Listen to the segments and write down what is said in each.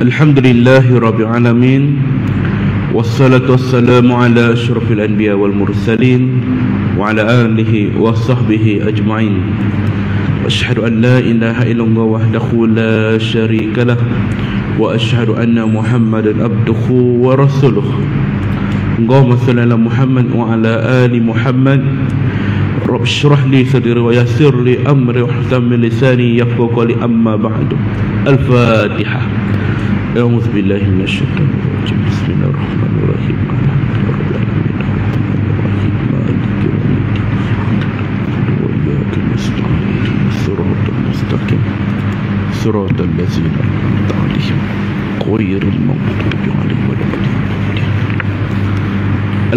Alhamdulillahi Rabbil Alamin, wassalatu wassalamu ala asyrafil anbiya wal mursalin wa ala alihi wa sahbihi ajma'in. Asyhadu an la ilaha illallah wahdahu la syarika lah wa asyhadu anna Muhammadan abduhu wa rasuluh. Allahumma shalli ala Muhammad wa ala ali Muhammad. Rabb shrah li sadri wa yassir li amri wahlul min lisani yafqahu qawli, amma ba'du. Al-Fatihah. A'udzu billahi minasyaitonir rajim. Bismillahirrahmanirrahim. Siratal ladzina an'amta 'alaihim ghairil maghdubi 'alaihim waladdallin.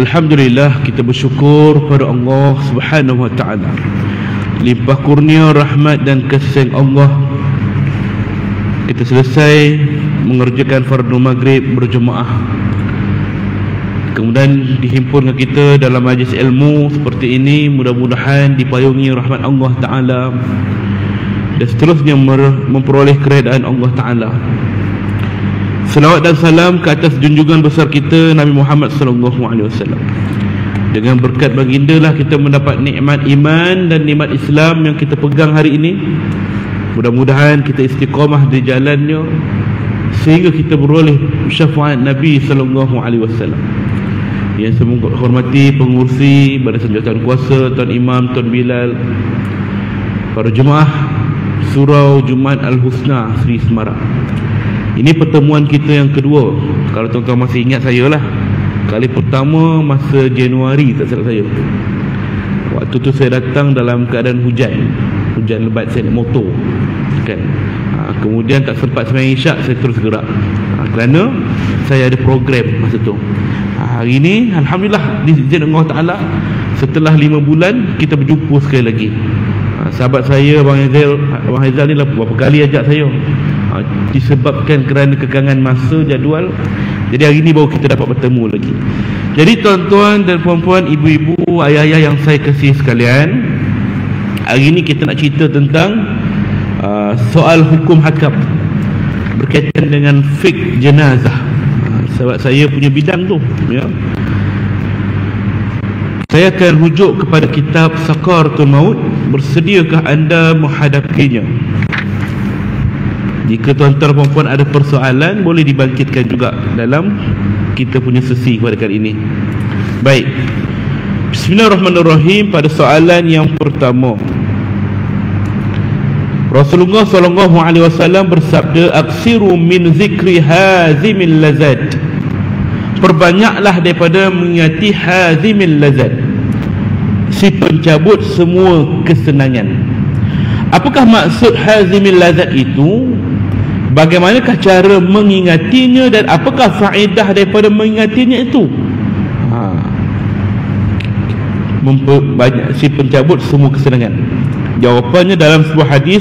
Alhamdulillah, kita bersyukur pada Allah Subhanahu wa taala. Limpah kurnia rahmat dan kasih sayang Allah, kita selesai mengerjakan fardu maghrib berjemaah. Kemudian dihimpun dengan kita dalam majlis ilmu seperti ini, mudah-mudahan dipayungi rahmat Allah taala dan seterusnya memperoleh keredaan Allah taala. Selawat dan salam ke atas junjungan besar kita Nabi Muhammad sallallahu alaihi wasallam. Dengan berkat baginda lah kita mendapat nikmat iman dan nikmat Islam yang kita pegang hari ini. Mudah-mudahan kita istiqamah di jalannya sehingga kita beroleh syafaat Nabi sallallahu alaihi wasallam. Yang semoga hormati pengurusi Barisan Jawatan Kuasa, Tuan Imam, Tuan Bilal, para jemaah Surau Jumaat Al-Husna Seri Semarang. Ini pertemuan kita yang kedua. Kalau tuan-tuan masih ingat saya lah, kali pertama masa Januari tak salah saya. Waktu tu saya datang dalam keadaan hujan lebat, saya naik motor kan. Kemudian tak sempat sembahyang isyak, saya terus gerak kerana saya ada program masa tu. Hari ni alhamdulillah diizin Allah Taala, setelah 5 bulan kita berjumpa sekali lagi. Sahabat saya Abang Haizal ni lah berapa kali ajak saya, disebabkan kerana kekangan masa jadual. Jadi hari ni baru kita dapat bertemu lagi. Jadi tuan-tuan dan puan-puan, ibu-ibu, ayah-ayah yang saya kasih sekalian, hari ni kita nak cerita tentang soal hukum hakam berkaitan dengan fiqh jenazah. Sebab saya punya bidang tu ya. Saya akan rujuk kepada kitab Sakaratul Maut. Bersediakah anda menghadapinya? Jika tuan-tuan dan puan-puan ada persoalan, boleh dibangkitkan juga dalam kita punya sesi pada kali ini. Baik, bismillahirrahmanirrahim. Pada soalan yang pertama, Rasulullah SAW bersabda, aksiru min zikri hazimil lazat. Perbanyaklah daripada mengingati hazimil lazat, si pencabut semua kesenangan. Apakah maksud hazimil lazat itu? Bagaimanakah cara mengingatinya dan apakah faedah daripada mengingatinya itu? Si pencabut semua kesenangan. Jawapannya dalam sebuah hadis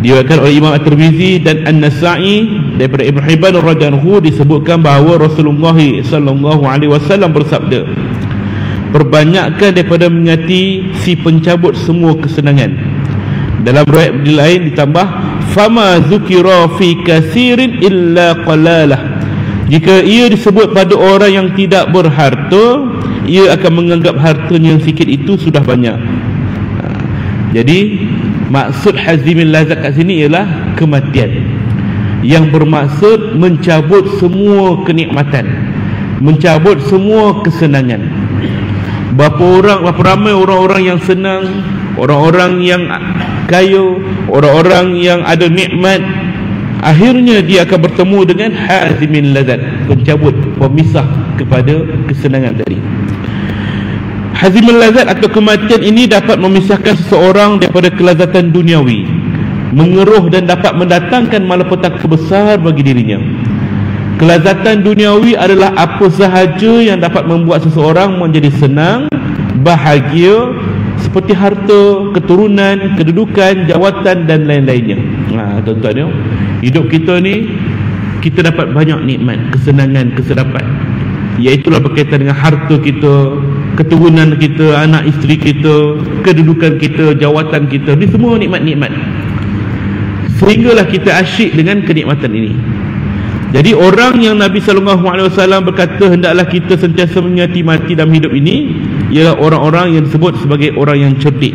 diriwayatkan oleh Imam At-Tirmizi dan An-Nasa'i daripada Ibn Hibban radhiyallahu anhu, disebutkan bahawa Rasulullah sallallahu alaihi wasallam bersabda, perbanyakkan daripada mengingati si pencabut semua kesenangan. Dalam riwayat lain ditambah, fama zukira fi kasirin illa qalalah. Jika ia disebut pada orang yang tidak berharta, ia akan menganggap hartanya yang sikit itu sudah banyak. Jadi maksud hazimil lazat kat sini ialah kematian, yang bermaksud mencabut semua kenikmatan, mencabut semua kesenangan. Berapa ramai orang-orang yang senang, orang-orang yang kaya, orang-orang yang ada nikmat, akhirnya dia akan bertemu dengan hazimil lazat, pencabut, pemisah kepada kesenangan tadi. Hazimul lazat atau kematian ini dapat memisahkan seseorang daripada kelazatan duniawi, mengeruh dan dapat mendatangkan malapetaka besar bagi dirinya. Kelazatan duniawi adalah apa sahaja yang dapat membuat seseorang menjadi senang, bahagia, seperti harta, keturunan, kedudukan, jawatan dan lain-lainnya. Tuan-tuan ya, hidup kita ni kita dapat banyak nikmat, kesenangan, kesedapan, iaitulah berkaitan dengan harta kita, keturunan kita, anak isteri kita, kedudukan kita, jawatan kita. Ini semua nikmat-nikmat, sehinggalah kita asyik dengan kenikmatan ini. Jadi orang yang Nabi SAW berkata hendaklah kita sentiasa mengingati mati dalam hidup ini, ialah orang-orang yang disebut sebagai orang yang cerdik.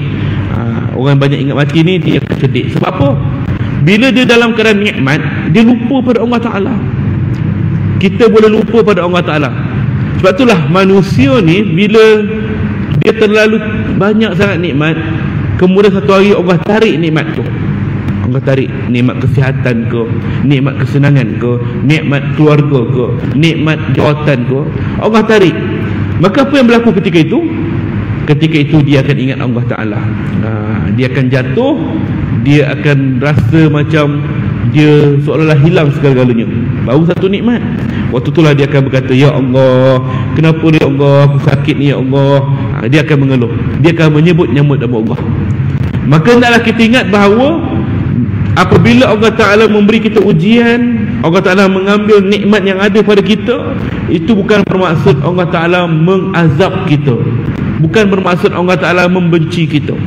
Orang yang banyak ingat mati ni dia cerdik. Sebab apa? Bila dia dalam keadaan nikmat, dia lupa pada Allah Ta'ala. Kita boleh lupa pada Allah Ta'ala. Sebab itulah manusia ni bila dia terlalu banyak sangat nikmat, kemudian satu hari Allah tarik nikmat tu. Allah tarik nikmat kesihatan ke, nikmat kesenangan ke, nikmat keluarga ke, nikmat jawatan ke, Allah tarik. Maka apa yang berlaku ketika itu? Ketika itu dia akan ingat Allah Ta'ala. Dia akan jatuh, dia akan rasa macam dia seolah-olah hilang segala-galanya. Baru satu nikmat, waktu itulah dia akan berkata, ya Allah, kenapa ni ya Allah, aku sakit ni ya Allah. Dia akan mengeluh, dia akan menyebut-nyebut nama Allah. Maka hendaklah kita ingat bahawa apabila Allah Ta'ala memberi kita ujian, Allah Ta'ala mengambil nikmat yang ada pada kita, itu bukan bermaksud Allah Ta'ala mengazab kita, bukan bermaksud Allah Ta'ala membenci kita,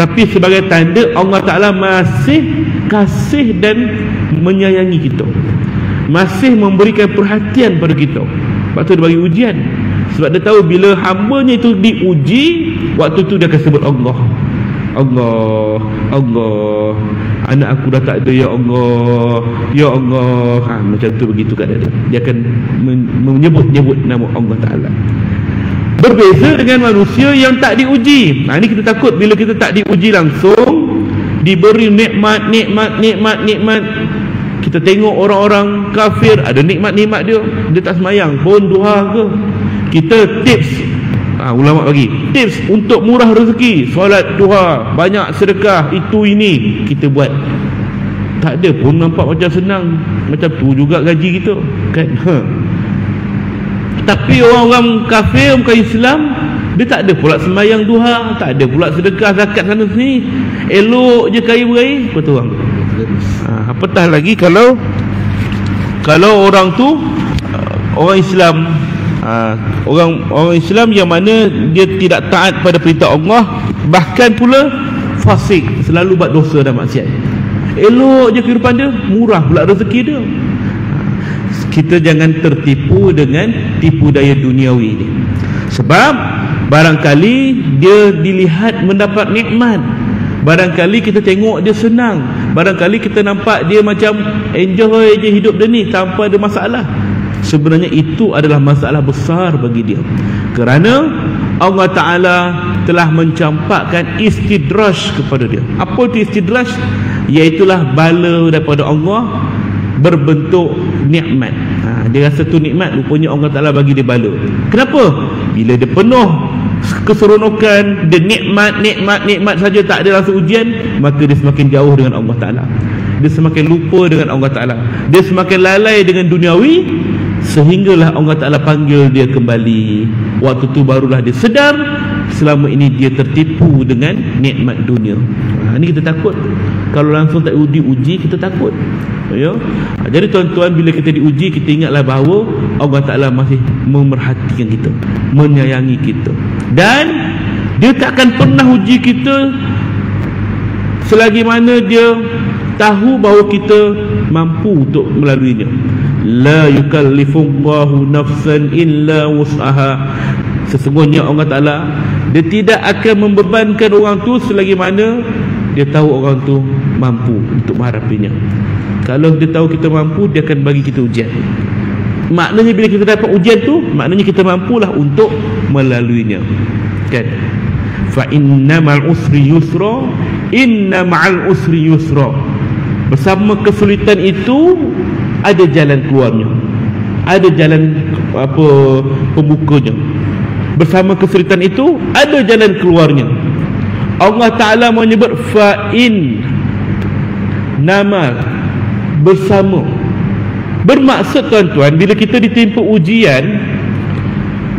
tapi sebagai tanda Allah Ta'ala masih kasih dan menyayangi kita, masih memberikan perhatian pada kita. Sebab tu dia bagi ujian. Sebab dia tahu bila hambanya itu diuji, waktu tu dia akan sebut Allah, Allah, Allah, anak aku dah tak ada ya Allah, ya Allah. Macam tu, begitu keadaan dia akan menyebut-nyebut nama Allah Ta'ala. Berbeza dengan manusia yang tak diuji. Ini kita takut bila kita tak diuji langsung, diberi nikmat, kita tengok orang-orang kafir ada nikmat-nikmat dia tak semayang pun duha ke. Kita tips, ulama bagi tips untuk murah rezeki, solat duha, banyak sedekah, itu ini kita buat. Tak ada pun nampak macam senang, macam tu juga gaji kita kan. Tapi orang-orang kafir, bukan Islam, dia tak ada pula sembahyang duha, tak ada pula sedekah zakat sana sini, elok je kaya beraya. Apa tu orang? Apatah lagi kalau orang tu orang Islam, orang Islam yang mana dia tidak taat pada perintah Allah, bahkan pula fasik, selalu buat dosa dan maksiat. Elok je kehidupan dia, murah pula rezeki dia. Kita jangan tertipu dengan tipu daya duniawi ini. Sebab barangkali dia dilihat mendapat nikmat, barangkali kita tengok dia senang, barangkali kita nampak dia macam enjoy je hidup dia ni tanpa ada masalah. Sebenarnya itu adalah masalah besar bagi dia, kerana Allah Ta'ala telah mencampakkan istidraj kepada dia. Apa itu istidraj? Iaitulah bala daripada Allah berbentuk nikmat. Dia rasa tu nikmat, rupanya Allah Ta'ala bagi dia bala. Kenapa? Bila dia penuh keseronokan, dia nikmat saja, tak ada rasa ujian, maka dia semakin jauh dengan Allah Ta'ala, dia semakin lupa dengan Allah Ta'ala, dia semakin lalai dengan duniawi, sehinggalah Allah Ta'ala panggil dia kembali. Waktu tu barulah dia sedar selama ini dia tertipu dengan nikmat dunia. Ini kita takut. Kalau langsung tak diuji, kita takut, ya. Jadi tuan-tuan, bila kita diuji, kita ingatlah bahawa Allah Ta'ala masih memerhatikan kita, menyayangi kita, dan dia takkan pernah uji kita selagi mana dia tahu bahawa kita mampu untuk melaluinya. La yukallifullahu nafsan illa wus'aha. Sesungguhnya Allah Ta'ala, dia tidak akan membebankan orang tu selagi mana dia tahu orang tu mampu untuk menghadapinya. Kalau dia tahu kita mampu, dia akan bagi kita ujian. Maknanya bila kita dapat ujian tu, maknanya kita mampulah untuk melaluinya, kan? Fa inna ma'al usri yusra, inna ma'al usri yusra. Bersama kesulitan itu ada jalan keluarnya, ada jalan pembukanya. Bersama kesulitan itu ada jalan keluarnya. Allah Ta'ala menyebut fa'in, nama bersama. Bermaksud tuan-tuan, bila kita ditimpa ujian,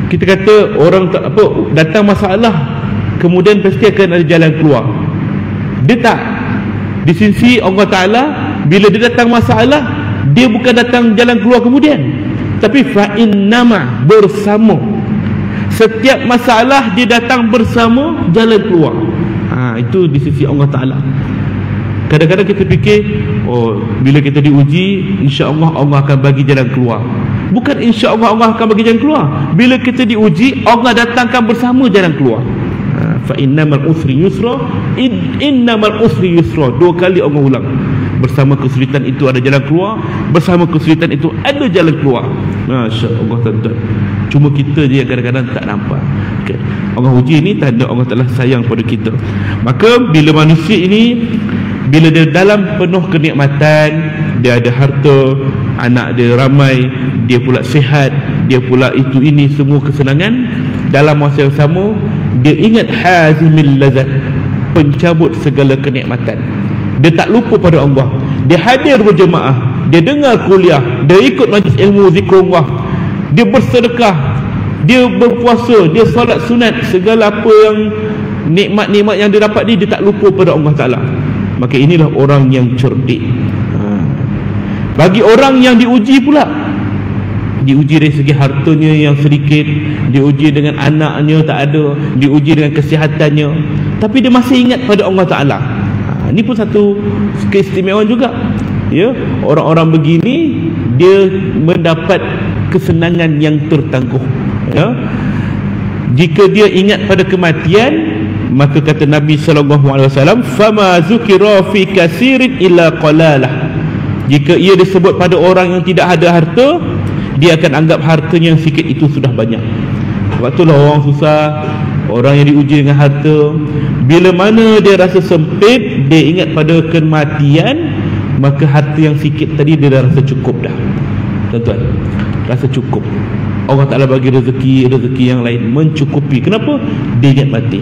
kita kata orang datang masalah, kemudian pasti akan ada jalan keluar. Dia tak. Di sisi Allah Ta'ala, bila dia datang masalah, dia bukan datang jalan keluar kemudian, tapi fa'in nama, bersama. Setiap masalah dia datang bersama jalan keluar. Itu di sisi Allah Ta'ala. Kadang-kadang kita fikir, oh, bila kita diuji, insya-Allah Allah akan bagi jalan keluar. Bukan insya-Allah Allah akan bagi jalan keluar. Bila kita diuji, Allah datangkan bersama jalan keluar. Fa innamal usri yusra, innamal usri yusra. 2 kali Allah ulang. Bersama kesulitan itu ada jalan keluar, bersama kesulitan itu ada jalan keluar. Masya-Allah, tuan-tuan. Cuma kita je yang kadang-kadang tak nampak. Okay. Allah uji ni tanda Allah Taala sayang pada kita. Maka bila manusia ini, bila dia dalam penuh kenikmatan, dia ada harta, anak dia ramai, dia pula sihat, dia pula itu ini semua kesenangan, dalam masa yang sama dia ingat hazimil lazat, pencabut segala kenikmatan. Dia tak lupa pada Allah. Dia hadir berjemaah, dia dengar kuliah, dia ikut majlis ilmu zikrullah, dia bersedekah, dia berpuasa, dia solat sunat, segala apa yang nikmat-nikmat yang dia dapat dia tak lupa pada Allah Ta'ala. Maka inilah orang yang cerdik. Bagi orang yang diuji pula, diuji dari segi hartanya yang sedikit, diuji dengan anaknya tak ada, diuji dengan kesihatannya, tapi dia masih ingat pada Allah Ta'ala. Ini pun satu keistimewaan juga, ya. Orang-orang begini dia mendapat kesenangan yang tertangguh, ya. Jika dia ingat pada kematian, maka kata Nabi SAW, fama zukira fi kasirin illa qalalah. Jika ia disebut pada orang yang tidak ada harta, dia akan anggap hartanya yang sikit itu sudah banyak. Sebab itulah orang susah, orang yang diuji dengan harta, bila mana dia rasa sempit, dia ingat pada kematian, maka harta yang sikit tadi dia dah rasa cukup dah. Tuan-tuan, rasa cukup. Allah Ta'ala bagi rezeki yang lain mencukupi. Kenapa? Dia ingat mati.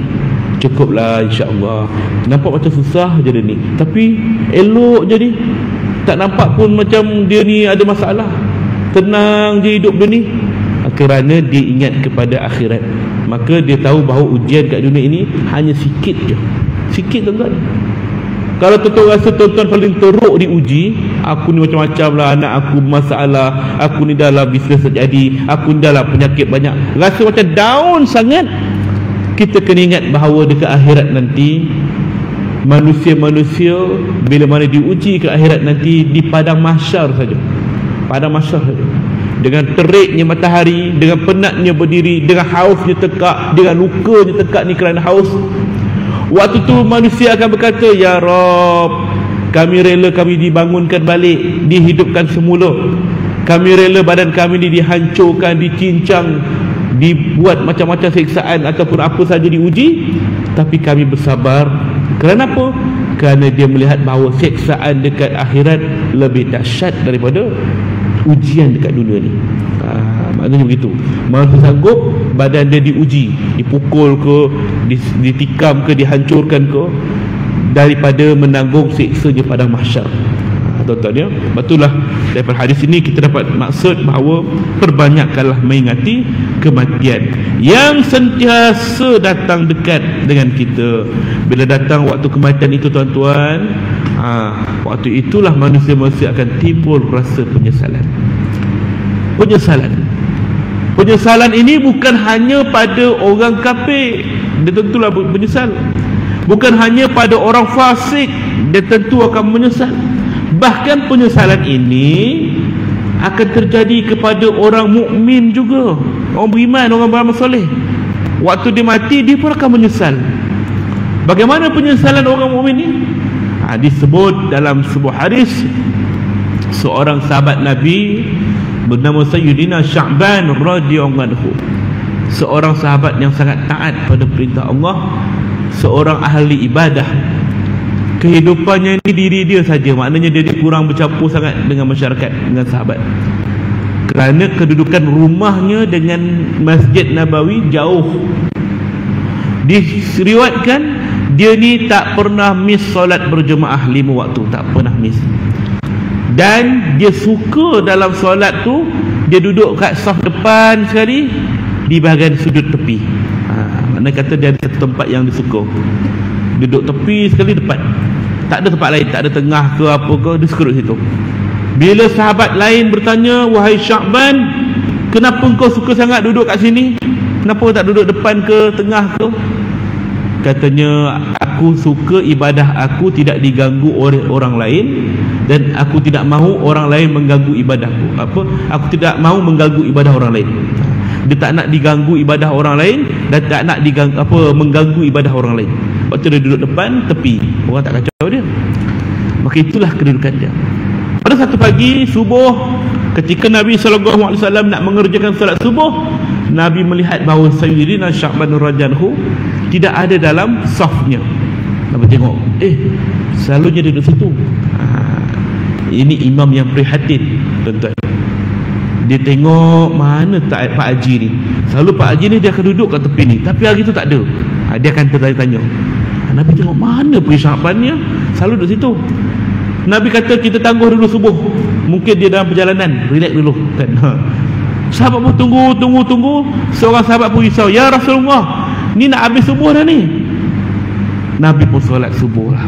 Cukuplah, insya-Allah. Nampak macam susah je dia ni, tapi elok je ni. Tak nampak pun macam dia ni ada masalah. Tenang je hidup dia ni. Kerana dia ingat kepada akhirat, maka dia tahu bahawa ujian kat dunia ini hanya sikit je. Sikit, tuan-tuan. Kalau tuan-tuan rasa tuan-tuan paling teruk diuji, aku ni macam-macam lah, anak aku masalah, aku ni dah lah bisnes terjadi, aku ni dah lah penyakit banyak, rasa macam down sangat, kita kena ingat bahawa dekat akhirat nanti, manusia-manusia bila mana diuji ke akhirat nanti di padang mahsyar saja. Padang mahsyar saja, dengan teriknya matahari, dengan penatnya berdiri, dengan hausnya tekak, dengan lukanya tekak ni kerana haus. Waktu tu manusia akan berkata, ya Rabb, kami rela kami dibangunkan balik, dihidupkan semula. Kami rela badan kami ni dihancurkan, dicincang, dibuat macam-macam siksaan ataupun apa saja diuji, tapi kami bersabar. Kerana apa? Kerana dia melihat bahawa siksaan dekat akhirat lebih dahsyat daripada ujian dekat dunia ni. Maknanya begitu. Manusia sanggup badan dia diuji, dipukul ke, ditikam ke, dihancurkan ke, daripada menanggung siksa di padang mahsyar. Tuan-tuan, ya. Betullah daripada hadis ini kita dapat maksud bahawa perbanyakkanlah mengingati kematian yang sentiasa datang dekat dengan kita. Bila datang waktu kematian itu, tuan-tuan, waktu itulah manusia-manusia akan timbul rasa penyesalan. Penyesalan ini bukan hanya pada orang kafir, dia tentulah menyesal. Bukan hanya pada orang fasik, dia tentu akan menyesal. Bahkan penyesalan ini akan terjadi kepada orang mukmin juga, orang beriman, orang beramal soleh. Waktu dia mati, dia pun akan menyesal. Bagaimana penyesalan orang mukmin ini? Disebut dalam sebuah hadis, seorang sahabat Nabi bernama Sayyidina Sya'ban radhiyallahu anhu, seorang sahabat yang sangat taat pada perintah Allah, seorang ahli ibadah. Kehidupannya ni diri dia saja, maknanya dia kurang bercampur sangat dengan masyarakat, dengan sahabat. Kerana kedudukan rumahnya dengan Masjid Nabawi jauh. Diriwayatkan dia ni tak pernah miss solat berjemaah 5 waktu, tak pernah miss. Dan dia suka dalam solat tu, dia duduk kat saf depan sekali, di bahagian sudut tepi. Maknanya kata dia ada satu tempat yang dia suka, duduk tepi sekali depan. Tak ada tempat lain, tak ada tengah ke apa ke, dia suka duduk situ. Bila sahabat lain bertanya, wahai Sya'ban, kenapa kau suka sangat duduk kat sini? Kenapa tak duduk depan ke, tengah ke? katanya, aku suka ibadah aku tidak diganggu oleh orang lain, dan aku tidak mahu orang lain mengganggu ibadahku. Aku tidak mahu mengganggu ibadah orang lain. Dia tak nak diganggu ibadah orang lain, dan tak nak mengganggu ibadah orang lain. Waktu dia duduk depan tepi, orang tak kacau dia. Maka itulah kedudukan dia. Pada satu pagi subuh, ketika Nabi SAW nak mengerjakan salat subuh, Nabi melihat bahawa Sayyidina Sya'ban radhiyallahu tidak ada dalam safnya. Nabi tengok, selalunya dia duduk situ. Ini imam yang prihatin, tuan-tuan. Dia tengok mana tak Pak Haji ni. Selalu Pak Haji ni dia akan duduk kat tepi ni, tapi hari tu tak ada. Dia akan bertanya-tanya. Nabi tengok mana pergi Sya'ban ni, selalu duduk situ. Nabi kata, kita tangguh dulu subuh, mungkin dia dalam perjalanan, relax dulu kan. Sahabat pun tunggu. Seorang sahabat pun risau, ya Rasulullah, ni nak habis subuh dah ni. Nabi pun solat subuh lah.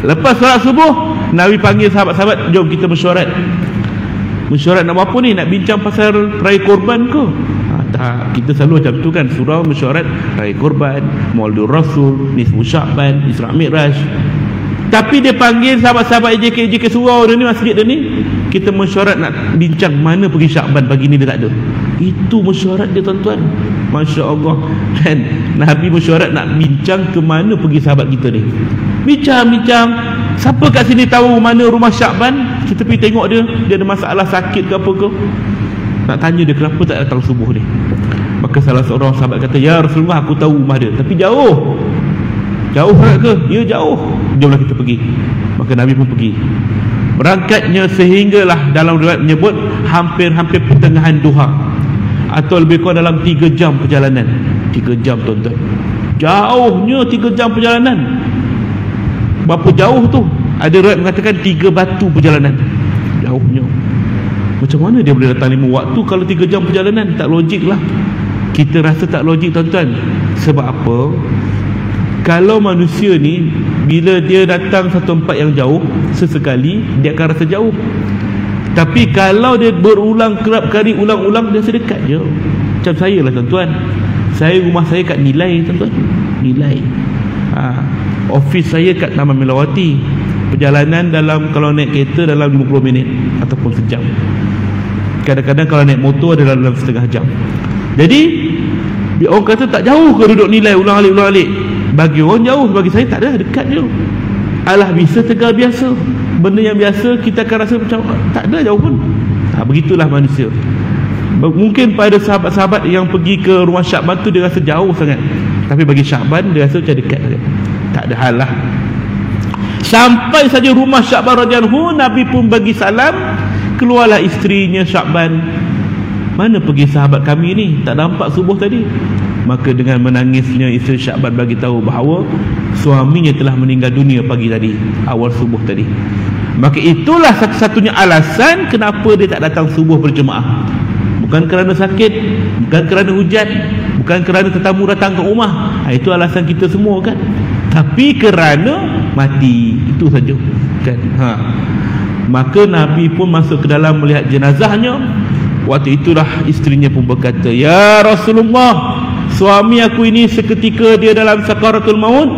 Lepas solat subuh, Nabi panggil sahabat-sahabat, jom kita mesyuarat. Mesyuarat nak buat apa ni? Nak bincang pasal raya korban ke? Tak, kita selalu macam tu kan, surau mesyuarat raya korban, Maulidur Rasul, Nisfu Sya'ban, Isra Mi'raj. Tapi dia panggil sahabat-sahabat JK surau dia ni, masjid dia ni, kita mesyuarat nak bincang mana pergi Sya'ban. Pagi ni dia tak ada. Itu mesyuarat dia, tuan-tuan. Masya Allah kan, Nabi mesyuarat nak bincang ke mana pergi sahabat kita ni. Bincang. Siapa kat sini tahu mana rumah Sya'ban? Kita pergi tengok dia ada masalah sakit ke apa ke. Nak tanya dia kenapa tak datang subuh ni. Maka salah seorang sahabat kata, ya Rasulullah, aku tahu rumah dia, tapi jauh sangat ke? Ya jauh. Jomlah kita pergi. Maka Nabi pun pergi. Berangkatnya sehinggalah dalam riwayat menyebut hampir pertengahan duha, atau lebih kurang dalam 3 jam perjalanan. 3 jam, tuan-tuan. Jauhnya 3 jam perjalanan. Berapa jauh tu? Ada riwayat mengatakan 3 batu perjalanan. Jauhnya. Macam mana dia boleh datang 5 waktu kalau 3 jam perjalanan? Tak logik lah. Kita rasa tak logik, tuan-tuan. Sebab apa? Kalau manusia ni, bila dia datang satu tempat yang jauh, sesekali dia akan rasa jauh. Tapi kalau dia berulang kerap kali, ulang-ulang, dia sedekat je. Macam saya lah, tuan-tuan. Rumah saya kat Nilai, tuan-tuan. Nilai. Office saya kat Taman Melawati. Perjalanan dalam, kalau naik kereta dalam 50 minit ataupun sejam. Kadang-kadang kalau naik motor adalah dalam setengah jam. Jadi orang kata tak jauh ke duduk Nilai, ulang-alik. Bagi orang jauh, bagi saya tak ada, dekat je. Alah, bisa Tegal biasa. Benda yang biasa kita akan rasa macam tak ada jauh pun. Begitulah manusia. Mungkin pada sahabat-sahabat yang pergi ke rumah Sya'ban tu dia rasa jauh sangat, tapi bagi Sya'ban dia rasa macam dekat saja. Tak ada hal lah. Sampai saja rumah Sya'ban radhiyallahu, Nabi pun bagi salam. Keluarlah isterinya Sya'ban. Mana pergi sahabat kami ni? Tak nampak subuh tadi. Maka dengan menangisnya isteri Sya'ban bagi tahu bahawa suaminya telah meninggal dunia pagi tadi, awal subuh tadi. Maka itulah satu-satunya alasan kenapa dia tak datang subuh berjemaah. Bukan kerana sakit, bukan kerana hujan, bukan kerana tetamu datang ke rumah. Itu alasan kita semua kan. Tapi kerana mati, itu saja kan. Maka Nabi pun masuk ke dalam melihat jenazahnya. Waktu itulah isterinya pun berkata, ya Rasulullah, suami aku ini seketika dia dalam sakaratul maut,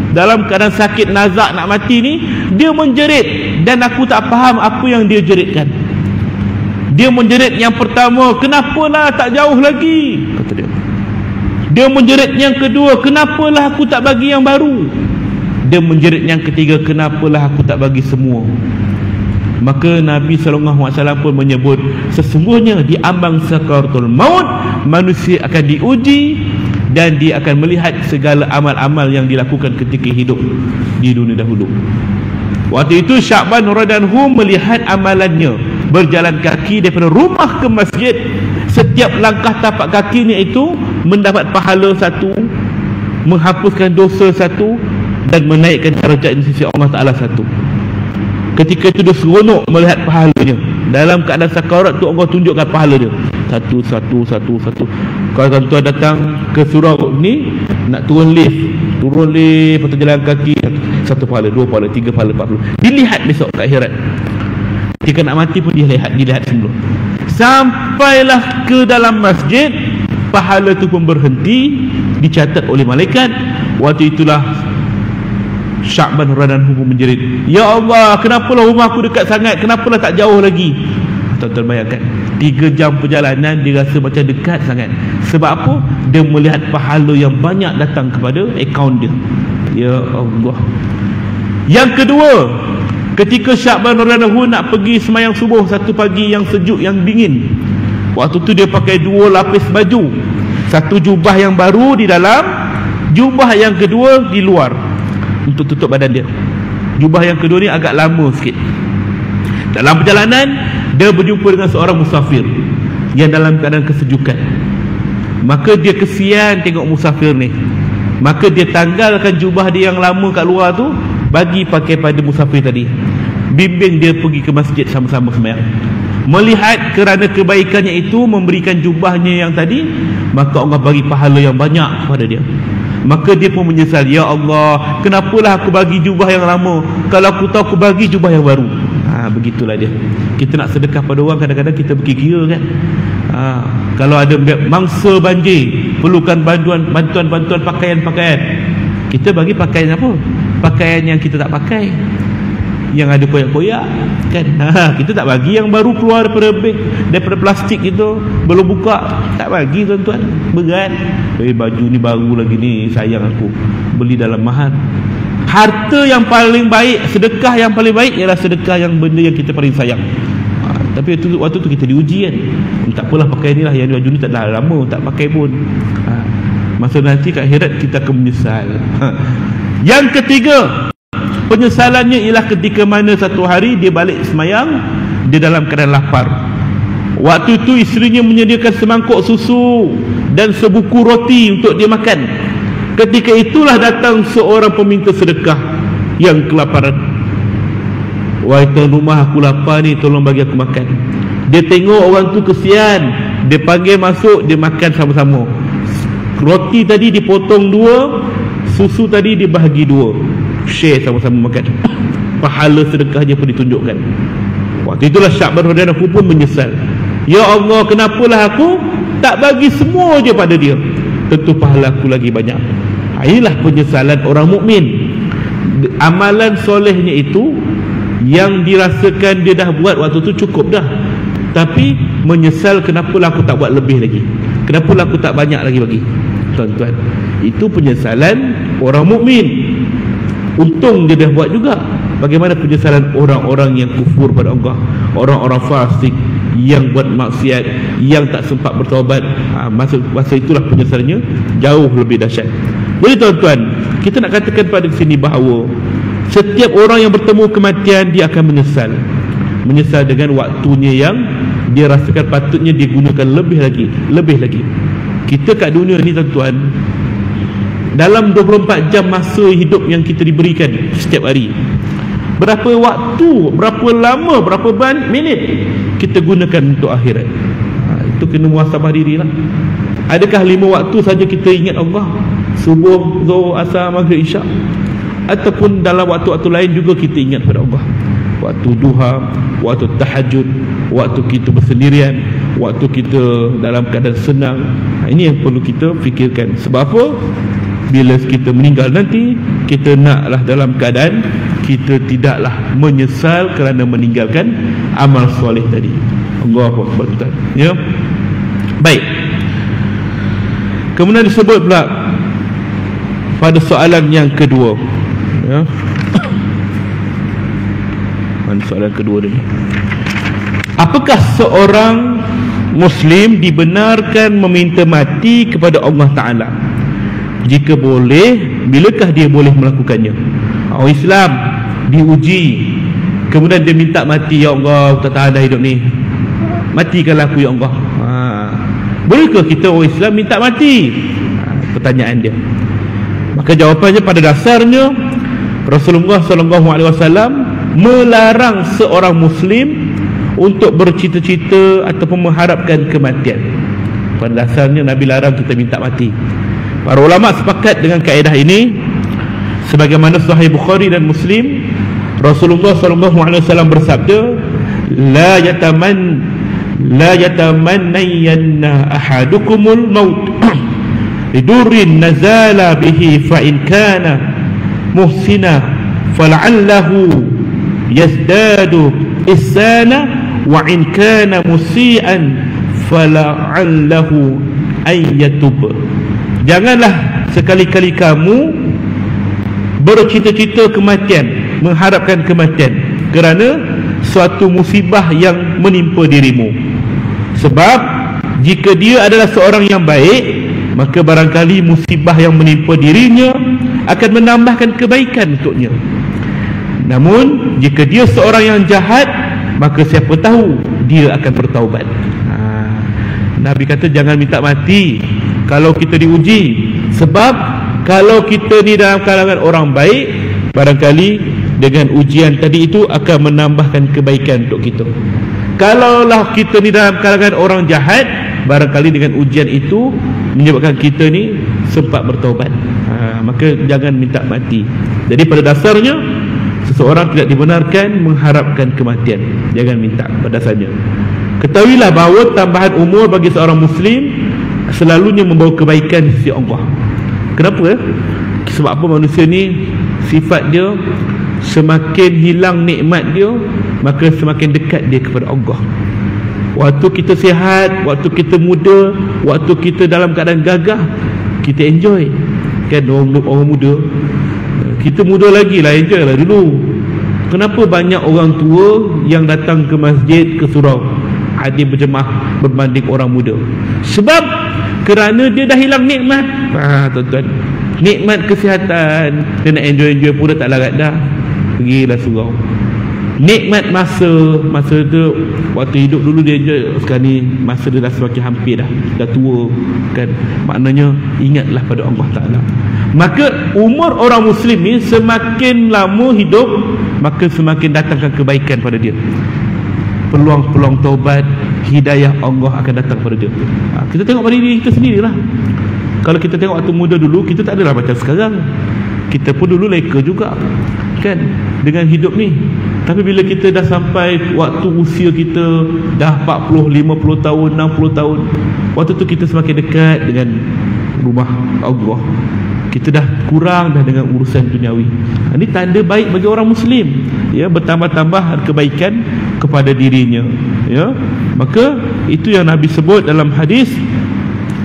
dalam keadaan sakit nazak nak mati ni, dia menjerit dan aku tak faham apa yang dia jeritkan. Dia menjerit yang pertama, kenapalah tak jauh lagi, kata dia. Dia menjerit yang kedua, kenapalah aku tak bagi yang baru. Dia menjerit yang ketiga, kenapalah aku tak bagi semua. Maka Nabi SAW pun menyebut, sesungguhnya di ambang sakaratul maut manusia akan diuji dan dia akan melihat segala amal-amal yang dilakukan ketika hidup di dunia dahulu. Waktu itu Sya'ban radhiyallahu melihat amalannya, berjalan kaki daripada rumah ke masjid. Setiap langkah tapak kakinya itu mendapat pahala 1, menghapuskan dosa 1, dan menaikkan darjat di sisi Allah Ta'ala 1. Ketika itu dia seronok melihat pahalanya. Dalam keadaan sakarat tu Allah tunjukkan pahala dia. Satu. Kalau tuan-tuan datang ke surau ni, nak turun lift, lepas tu jalan kaki, 1 pahala, 2 pahala, 3 pahala, 4 pahala. Dilihat besok ke akhirat. Ketika nak mati pun dilihat sebelum. Sampailah ke dalam masjid, pahala tu pun berhenti, dicatat oleh malaikat. Waktu itulah Sya'ban radhiyallahu anhu menjerit, "Ya Allah, kenapalah rumah aku dekat sangat, kenapalah tak jauh lagi?" Tuan-tuan bayangkan, 3 jam perjalanan dia rasa macam dekat sangat. Sebab apa? Dia melihat pahala yang banyak datang kepada akaun dia. Ya Allah. Yang kedua, ketika Sya'ban radhiyallahu anhu nak pergi sembahyang subuh satu pagi yang sejuk, yang dingin, waktu tu dia pakai 2 lapis baju. Satu jubah yang baru di dalam, jubah yang kedua di luar untuk tutup badan dia. Jubah yang kedua ni agak lama sikit. Dalam perjalanan dia berjumpa dengan seorang musafir yang dalam keadaan kesejukan. Maka dia kesian tengok musafir ni. Maka dia tanggalkan jubah dia yang lama kat luar tu, bagi pakai pada musafir tadi. Bimbing dia pergi ke masjid sama-sama sembahyang. Melihat kerana kebaikannya itu, memberikan jubahnya yang tadi, maka Allah bagi pahala yang banyak kepada dia. Maka dia pun menyesal, "Ya Allah, kenapalah aku bagi jubah yang lama, kalau aku tahu aku bagi jubah yang baru." Begitulah dia. Kita nak sedekah pada orang, kadang-kadang kita berkira kan. Kalau ada mangsa banjir, perlukan bantuan pakaian, kita bagi pakaian apa? Pakaian yang kita tak pakai, yang ada koyak-koyak kan. Kita tak bagi yang baru keluar daripada plastik itu, belum buka, tak bagi tuan-tuan. Berat. Baju ni baru lagi ni, sayang aku beli dalam mahal. Harta yang paling baik, sedekah yang paling baik ialah sedekah yang benda yang kita paling sayang. Tapi waktu tu kita diuji kan. Tak apalah, pakai ni lah, yang baju ni tak dah lama tak pakai pun. Masa nanti kat akhirat kita akan menyesal. Yang ketiga, penyesalannya ialah ketika mana satu hari dia balik semayang, dia dalam keadaan lapar. Waktu itu isterinya menyediakan semangkuk susu dan sebuku roti untuk dia makan. Ketika itulah datang seorang peminta sedekah yang kelaparan. "Wahai tuan rumah, aku lapar ni, tolong bagi aku makan." Dia tengok orang tu kesian, dia panggil masuk, dia makan sama-sama. Roti tadi dipotong 2, susu tadi dibahagi 2, share sama-sama makan. Pahala sedekahnya pun ditunjukkan. Waktu itulah Sya'ban radhiyallahu anhu pun menyesal, "Ya Allah, kenapalah aku tak bagi semua je pada dia, tentu pahala aku lagi banyak." Inilah penyesalan orang mukmin. Amalan solehnya itu yang dirasakan dia dah buat waktu tu cukup dah, tapi menyesal, kenapalah aku tak buat lebih lagi, kenapalah aku tak banyak lagi bagi. Tuan-tuan, itu penyesalan orang mukmin. Untung dia dah buat juga. Bagaimana penyesalan orang-orang yang kufur pada Allah, orang-orang fasik yang buat maksiat, yang tak sempat bertaubat. Masa itulah penyesalannya jauh lebih dahsyat. Jadi tuan-tuan, kita nak katakan pada sini bahawa setiap orang yang bertemu kematian, dia akan menyesal. Menyesal dengan waktunya yang dia rasakan patutnya dia gunakan lebih lagi. Kita kat dunia ni tuan-tuan, dalam 24 jam masa hidup yang kita diberikan setiap hari, berapa waktu, berapa lama, berapa minit kita gunakan untuk akhirat. Itu kena muhasabah diri lah. Adakah 5 waktu saja kita ingat Allah? Subuh, zuhur, asar, maghrib, isyak? Ataupun dalam waktu-waktu lain juga kita ingat pada Allah? Waktu duha, waktu tahajud, waktu kita bersendirian, waktu kita dalam keadaan senang. Ini yang perlu kita fikirkan. Sebab apa? Bila kita meninggal nanti, kita naklah dalam keadaan kita tidaklah menyesal kerana meninggalkan amal soleh tadi. Allahu Akbar. Ya. Baik. Kemudian disebut pula pada soalan yang kedua, ya. Mana soalan kedua ni? Apakah seorang Muslim dibenarkan meminta mati kepada Allah Ta'ala? Jika boleh, bilakah dia boleh melakukannya? Orang Islam diuji, kemudian dia minta mati, "Ya Allah, tak tahan dah hidup ni, matikanlah aku ya Allah." Bolehkah kita orang Islam minta mati? Pertanyaan dia. Maka jawapannya pada dasarnya Rasulullah SAW melarang seorang Muslim untuk bercita-cita ataupun mengharapkan kematian. Pada dasarnya Nabi larang kita minta mati. Para ulama sepakat dengan kaedah ini, sebagaimana Sahih Bukhari dan Muslim, Rasulullah SAW bersabda, la yatamannayanna ahadukumul maut lidurin nazala bihi fa in kana muhsina fal'allahu yazdadu ihsana wa in kana musian fal'allahu ayyatub. Janganlah sekali-kali kamu bercita-cita kematian, mengharapkan kematian kerana suatu musibah yang menimpa dirimu. Sebab jika dia adalah seorang yang baik, maka barangkali musibah yang menimpa dirinya akan menambahkan kebaikan untuknya. Namun jika dia seorang yang jahat, maka siapa tahu dia akan bertaubat. Nabi kata jangan minta mati kalau kita diuji. Sebab kalau kita ni dalam kalangan orang baik, barangkali dengan ujian tadi itu akan menambahkan kebaikan untuk kita. Kalaulah kita ni dalam kalangan orang jahat, barangkali dengan ujian itu menyebabkan kita ni sempat bertaubat. Maka jangan minta mati. Jadi pada dasarnya seseorang tidak dibenarkan mengharapkan kematian. Jangan minta pada dasarnya. Ketahuilah bahawa tambahan umur bagi seorang Muslim selalunya membawa kebaikan di sisi Allah. Kenapa? Sebab apa? Manusia ni sifat dia semakin hilang nikmat dia, maka semakin dekat dia kepada Allah. Waktu kita sihat, waktu kita muda, waktu kita dalam keadaan gagah, kita enjoy. Kan orang muda, kita muda lagi lah, enjoy lah dulu. Kenapa banyak orang tua yang datang ke masjid, ke surau hadir berjemaah berbanding orang muda? Sebab kerana dia dah hilang nikmat. Tuan-tuan, nikmat kesihatan, dia nak enjoy pun dah tak larat dah, pergilah surau. Nikmat masa tu waktu hidup dulu dia enjoy, sekarang ni masa dia dah semakin hampir dah tua kan. Maknanya ingatlah pada Allah Ta'ala. Maka umur orang Muslim ni semakin lama hidup, maka semakin datangkan kebaikan pada dia. Peluang-peluang taubat, hidayah Allah akan datang pada dia. Kita tengok pada diri kita sendirilah. Kalau kita tengok waktu muda dulu, kita tak adalah macam sekarang. Kita pun dulu leka juga kan dengan hidup ni. Tapi bila kita dah sampai waktu usia kita dah 40, 50 tahun, 60 tahun, waktu tu kita semakin dekat dengan rumah Allah. Kita dah kurang dah dengan urusan duniawi. Ini tanda baik bagi orang Muslim, ya, bertambah-tambah kebaikan kepada dirinya, ya. Maka itu yang Nabi sebut dalam hadis,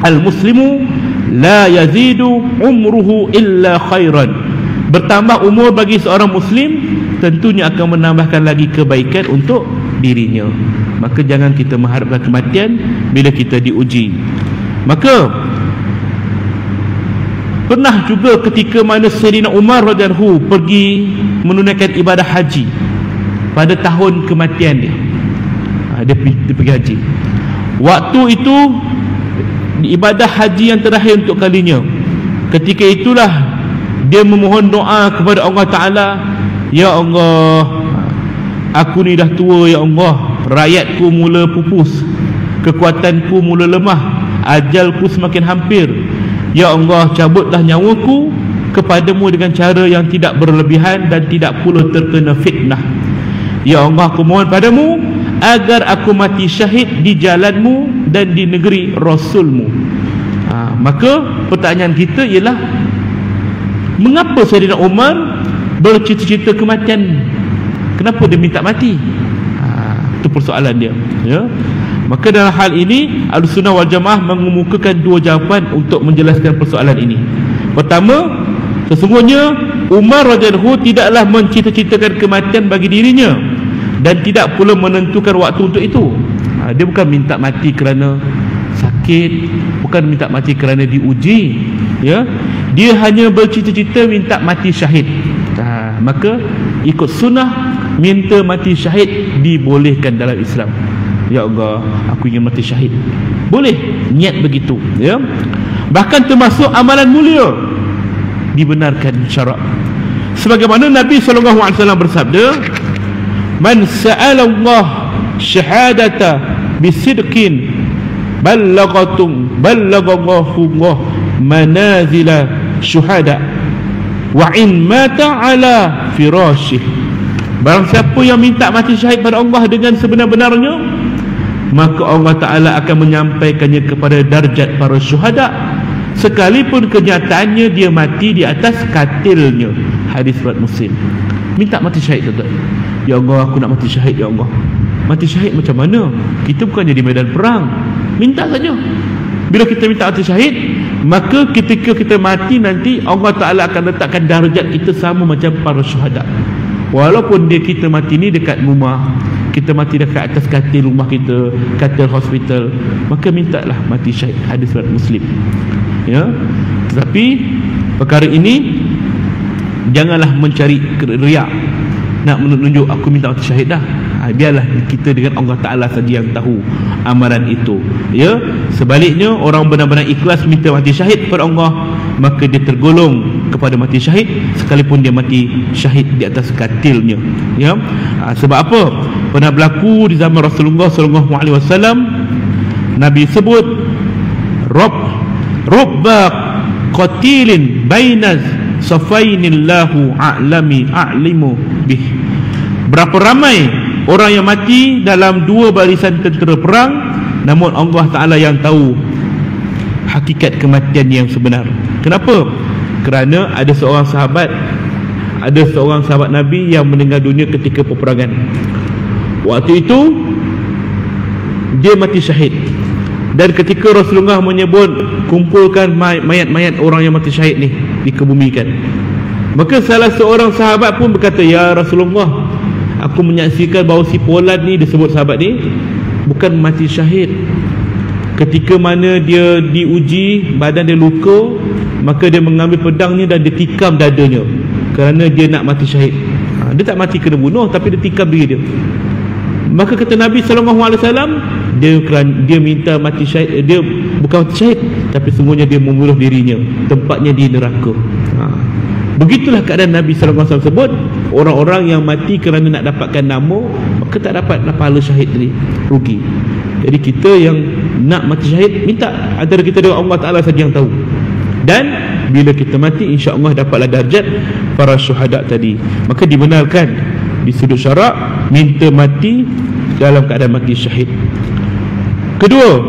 al-muslimu la yazidu umruhu illa khairan. Bertambah umur bagi seorang Muslim tentunya akan menambahkan lagi kebaikan untuk dirinya. Maka jangan kita mengharapkan kematian bila kita diuji. Maka pernah juga ketika mana Sayyidina Umar radhiyallahu pergi menunaikan ibadah haji pada tahun kematian dia. Dia pergi haji. Waktu itu ibadah haji yang terakhir untuk kalinya. Ketika itulah dia memohon doa kepada Allah Ta'ala, ya Allah, aku ni dah tua ya Allah, rakyatku mula pupus, kekuatanku mula lemah, ajalku semakin hampir. Ya Allah, cabutlah nyawaku kepadamu dengan cara yang tidak berlebihan dan tidak pula terkena fitnah. Ya Allah, aku mohon padamu agar aku mati syahid di jalanmu dan di negeri Rasulmu. Maka pertanyaan kita ialah, mengapa Sayyidina Umar bercita-cita kematian? Kenapa dia minta mati? Itu persoalan dia, ya. Maka dalam hal ini Ahlussunnah wal Jamaah mengemukakan dua jawapan untuk menjelaskan persoalan ini. Pertama, sesungguhnya Umar radhiyallahu tidaklah mencita-citakan kematian bagi dirinya dan tidak pula menentukan waktu untuk itu. Dia bukan minta mati kerana sakit, bukan minta mati kerana diuji, ya. Dia hanya bercita-cita minta mati syahid. Maka ikut sunnah minta mati syahid dibolehkan dalam Islam. Ya Allah, aku ingin mati syahid, boleh niat begitu, ya. Bahkan termasuk amalan mulia, dibenarkan syarak. Sebagaimana Nabi SAW bersabda, man sa'ala Allah syahadata bisidqin ballaghatum ballaghallahu Allah manazila syuhada wa in mata ala firasyih. Barang siapa yang minta mati syahid pada Allah dengan sebenar-benarnya, maka Allah Ta'ala akan menyampaikannya kepada darjat para syuhada sekalipun kenyataannya dia mati di atas katilnya. Hadis riwayat Muslim. Minta mati syahid, tuan-tuan. Ya Allah, aku nak mati syahid, ya Allah. Mati syahid macam mana? Kita bukan jadi medan perang. Minta saja. Bila kita minta mati syahid, maka ketika kita mati nanti Allah Ta'ala akan letakkan darjat kita sama macam para syuhada. Walaupun kita mati ni dekat rumah, kita mati dekat atas katil rumah kita, katil hospital, maka mintalah mati syahid. Hadis riwayat Muslim. Ya. Tetapi perkara ini janganlah mencari riak, nak menunjuk aku minta mati syahid dah. Biarlah kita dengan Allah Ta'ala saja yang tahu amaran itu. Ya. Sebaliknya, orang benar-benar ikhlas minta mati syahid kepada Allah, maka dia tergolong kepada mati syahid sekalipun dia mati syahid di atas katilnya. Ya. Sebab apa? Pernah berlaku di zaman Rasulullah SAW, Nabi sebut rubba qatilin bainaz safainillahu a'limu bih. Berapa ramai orang yang mati dalam dua barisan tentera perang, namun Allah Ta'ala yang tahu hakikat kematian yang sebenar. Kenapa? Kerana ada seorang sahabat Nabi yang meninggal dunia ketika peperangan. Waktu itu dia mati syahid. Dan ketika Rasulullah menyebut kumpulkan mayat-mayat orang yang mati syahid ni, dikebumikan, maka salah seorang sahabat pun berkata, ya Rasulullah, aku menyaksikan bahawa si Polan ni, disebut sahabat ni, bukan mati syahid. Ketika mana dia diuji, badan dia luka, maka dia mengambil pedangnya dan dia tikam dadanya, kerana dia nak mati syahid. Dia tak mati kena bunuh, tapi dia tikam diri dia. Maka kata Nabi SAW, dia minta mati syahid. Dia bukan mati syahid, tapi sungguhnya dia membunuh dirinya, tempatnya di neraka. Begitulah keadaan Nabi SAW sebut, orang-orang yang mati kerana nak dapatkan nama, maka tak dapat pahala syahid tadi, rugi. Jadi kita yang nak mati syahid, minta antara kita dengan Allah Ta'ala saja yang tahu. Dan bila kita mati, insya-Allah dapatlah darjat para syuhada tadi. Maka dibenarkan di sudut syarak minta mati dalam keadaan mati syahid. Kedua,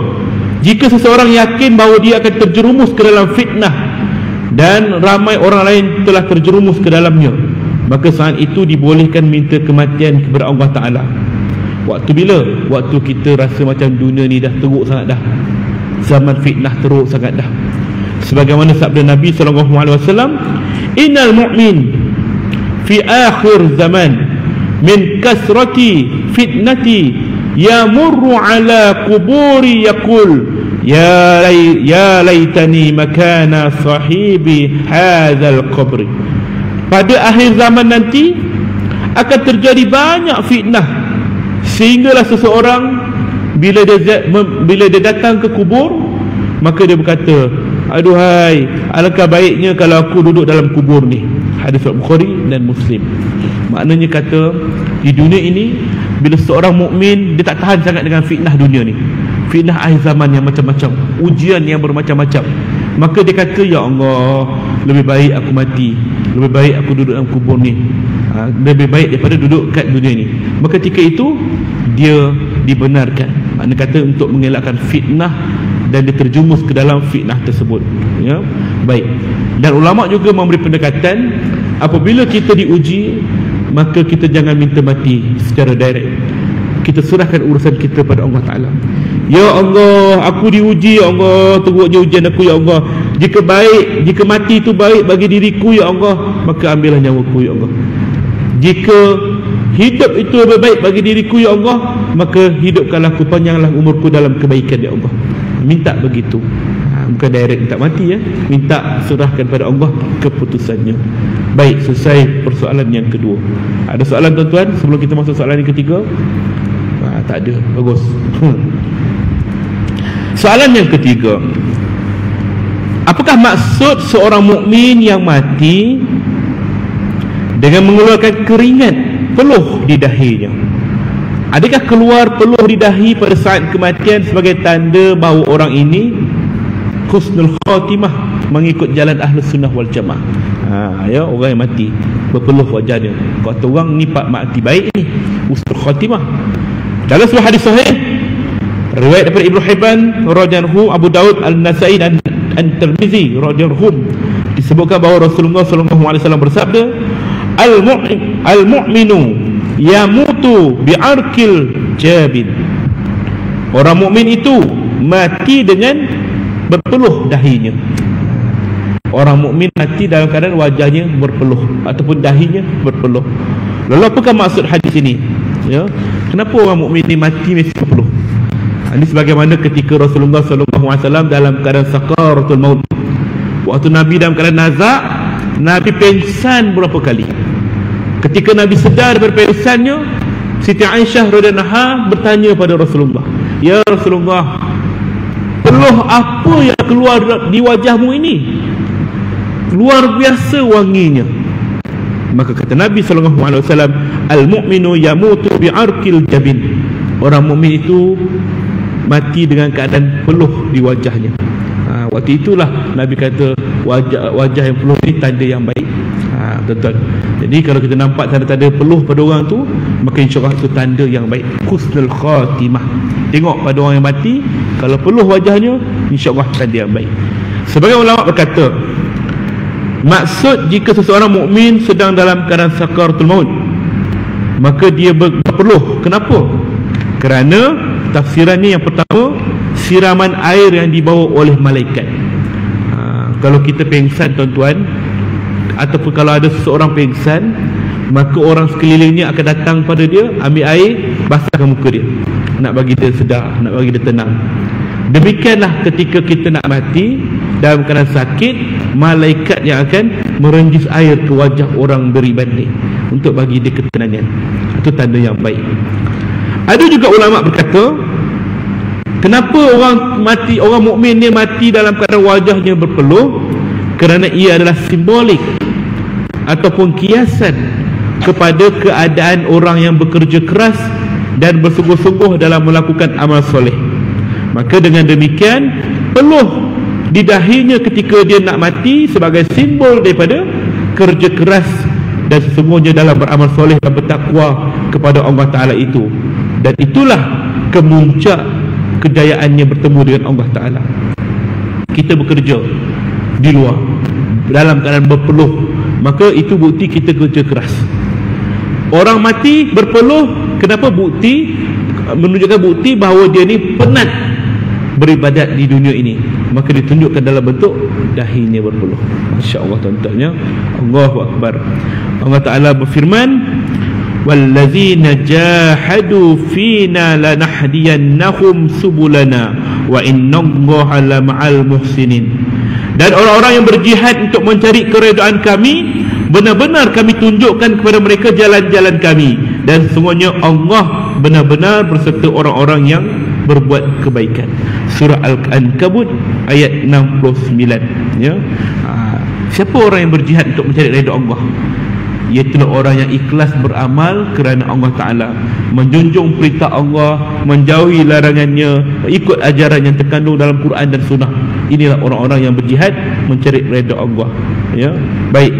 jika seseorang yakin bahawa dia akan terjerumus ke dalam fitnah dan ramai orang lain telah terjerumus ke dalamnya, maka saat itu dibolehkan minta kematian kepada Allah Ta'ala. Waktu bila? Waktu kita rasa macam dunia ni dah teruk sangat dah, zaman fitnah teruk sangat dah. Sebagaimana sabda Nabi SAW, innal mu'min fi akhir zaman min kasrati fitnati yamurru ala kuburi yaqul ya laitani makana sahibi hadzal qabri. Pada akhir zaman nanti akan terjadi banyak fitnah, sehinggalah seseorang bila dia datang ke kubur, maka dia berkata, aduhai, alangkah baiknya kalau aku duduk dalam kubur ni. Hadis Bukhari dan Muslim. Maknanya kata, di dunia ini bila seorang mukmin, dia tak tahan sangat dengan fitnah dunia ni, fitnah akhir zaman yang macam-macam, ujian yang bermacam-macam, maka dia kata, ya Allah, lebih baik aku mati, lebih baik aku duduk dalam kubur ni, lebih baik daripada duduk kat dunia ni. Maka ketika itu dia dibenarkan, maknanya kata untuk mengelakkan fitnah, dan dia terjumus ke dalam fitnah tersebut. Ya, baik. Dan ulama juga memberi pendekatan, apabila kita diuji, maka kita jangan minta mati secara direct. Kita serahkan urusan kita pada Allah Ta'ala. Ya Allah, aku diuji, ya Allah, teruknya ujian aku, ya Allah. Jika mati itu baik bagi diriku, ya Allah, maka ambillah nyawaku, ya Allah. Jika hidup itu lebih baik bagi diriku, ya Allah, maka hidupkanlah aku, panjanglah umurku dalam kebaikan, ya Allah. Minta begitu, bukan direct minta mati, ya. Minta serahkan pada Allah keputusannya. Baik, selesai persoalan yang kedua. Ada soalan tuan-tuan sebelum kita masuk soalan yang ketiga? Tak ada, bagus. Soalan yang ketiga, apakah maksud seorang mukmin yang mati dengan mengeluarkan keringat peluh di dahinya? Adakah keluar peluh di dahi pada saat kematian sebagai tanda bahawa orang ini husnul khatimah, mengikut jalan Ahlus Sunnah wal Jamaah? Ya, orang yang mati berpeluh wajahnya, kata orang ni pak mati baik ni, husnul khatimah. Dalam sebuah hadis sahih riwayat daripada Ibnu Hibban radhiyallahu, Abu Daud, Al-Nasai dan At-Tirmizi radhiyallahu disebutkan bahawa Rasulullah SAW bersabda, Al-mu'minu yamutu bi'arkil jabin. Orang mukmin itu mati dengan berpeluh dahinya. Orang mukmin mati dalam keadaan wajahnya berpeluh ataupun dahinya berpeluh. Lalu apakah maksud hadis ini? Ya, kenapa orang mukmin ini mati mesti berpeluh? Ini sebagaimana ketika Rasulullah SAW dalam keadaan sakaratul maut. Waktu Nabi dalam keadaan nazak, Nabi pengsan berapa kali. Ketika Nabi sedar berpengsannya, Siti Aisyah radhiyallahu anha bertanya pada Rasulullah, "Ya Rasulullah, peluh apa yang keluar di wajahmu ini? Luar biasa wanginya." Maka kata Nabi SAW, Al-mu'minu yamutu bi'arkil jabin. Orang mukmin itu mati dengan keadaan peluh di wajahnya. Waktu itulah Nabi kata wajah yang peluh ini tanda yang baik. Betul. Jadi kalau kita nampak tanda-tanda peluh pada orang tu, maka insyaAllah itu tanda yang baik, husnul khatimah. Tengok pada orang yang mati, kalau peluh wajahnya, insyaAllah tanda yang baik. Sebagai ulama berkata, maksud jika seseorang mukmin sedang dalam keadaan sakaratul maut, maka dia berpeluh. Kenapa? Kerana tafsirannya yang pertama, siraman air yang dibawa oleh malaikat. Kalau kita pengsan tuan-tuan, ataupun kalau ada seseorang pengsan, maka orang sekelilingnya akan datang pada dia, ambil air, basahkan muka dia, nak bagi dia sedar, nak bagi dia tenang. Demikianlah ketika kita nak mati dalam keadaan sakit, malaikat yang akan merenjis air ke wajah orang beriman ni untuk bagi dia ketenangan. Itu tanda yang baik. Ada juga ulama berkata, kenapa orang mati, orang mukmin ni mati dalam keadaan wajahnya berpeluh? Kerana ia adalah simbolik ataupun kiasan kepada keadaan orang yang bekerja keras dan bersungguh-sungguh dalam melakukan amal soleh. Maka dengan demikian, peluh di dahinya ketika dia nak mati sebagai simbol daripada kerja keras dan sesungguhnya dalam beramal soleh dan bertakwa kepada Allah Ta'ala itu. Dan itulah kemuncak kejayaannya bertemu dengan Allah Ta'ala. Kita bekerja di luar dalam keadaan berpeluh, maka itu bukti kita kerja keras. Orang mati berpeluh, kenapa? Bukti, menunjukkan bukti bahawa dia ni penat beribadat di dunia ini, maka ditunjukkan dalam bentuk dahinya berpeluh. Masya Allah tuan-tuannya, Allahu Akbar. Allah Ta'ala berfirman, wallazina jahadu fina lanahdiyannahum subulana wa innallaha lama'al muhsinin. Dan orang-orang yang berjihad untuk mencari keredaan kami, benar-benar kami tunjukkan kepada mereka jalan-jalan kami, dan sesungguhnya Allah benar-benar berserta orang-orang yang berbuat kebaikan. Surah Al-Ankabut ayat 69, ya. Siapa orang yang berjihad untuk mencari redha Allah? Iaitulah orang yang ikhlas beramal kerana Allah Ta'ala, menjunjung perintah Allah, menjauhi larangannya, ikut ajaran yang terkandung dalam Quran dan Sunnah. Inilah orang-orang yang berjihad mencari redha Allah, ya. Baik,